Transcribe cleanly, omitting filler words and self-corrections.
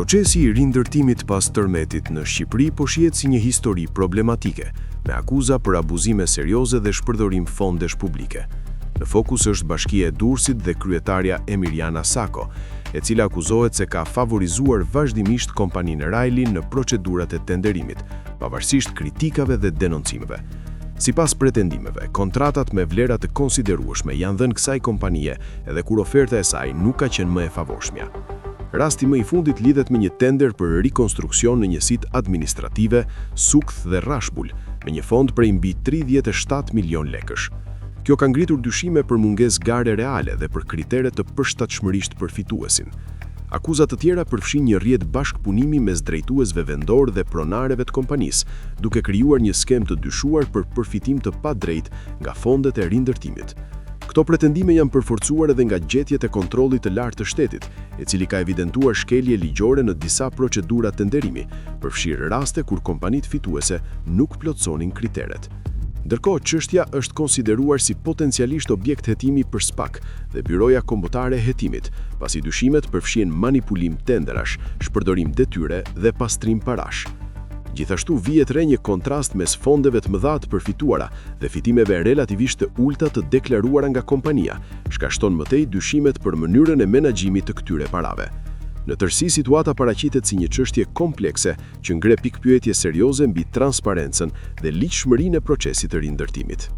Procesi I rindërtimit pas tërmetit në Shqipëri po shihet si një histori problematike, me akuza për abuzime serioze dhe shpërdorim fondesh publike. Në fokus është Bashkia e Durrësit dhe kryetarja Emirjana Sako, e cila akuzohet se ka favorizuar vazhdimisht kompaninë Rajli në procedurat e tenderimit, pavarësisht kritikave dhe denoncimeve. Sipas pretendimeve, kontratat me vlera të konsiderueshme janë dhënë kësaj kompanie edhe kur oferta e saj nuk ka qenë më e favorshmja. Rasti më I fundit lidhet me një tender për rikonstruksion në njësitë administrative, Sukth dhe Rashbull, me një fond prej mbi 37 milion lekësh. Kjo ka ngritur dyshime për mungesë gare reale dhe për kriteret të përshtatshmërisht për fituesin. Akuzat të tjera përfshin një rrjet bashkëpunimi mes drejtuesve vendor dhe pronarëve të kompanisë, duke krijuar një skem të dyshuar për përfitim të padrejtë nga fondet e rindërtimit. Këto pretendime janë përforcuar edhe nga gjetjet e kontrollit të lartë të shtetit, I cili ka evidentuar shkelje ligjore në disa procedura tenderimi, përfshirë raste kur kompanitë fituese nuk plotësonin kriteret. Ndërkohë, çështja është konsideruar si potencialisht objekt hetimi për SPAK dhe Byroja Kombëtare e Hetimit, pasi dyshimet përfshin manipulim tenderash, shpërdorim detyre dhe pastrim parash. Gjithashtu vihet re një kontrast mes fondeve të mëdha të përfituara dhe fitimeve relativisht të ulta të deklaruara nga kompania, shkakton mëtej dyshimet për mënyrën e menaxhimit të këtyre parave. Në tërësi, situata paraqitet si një çështje komplekse që ngre pikpyetje serioze mbi transparencën dhe ligjshmërinë e procesit të rindërtimit.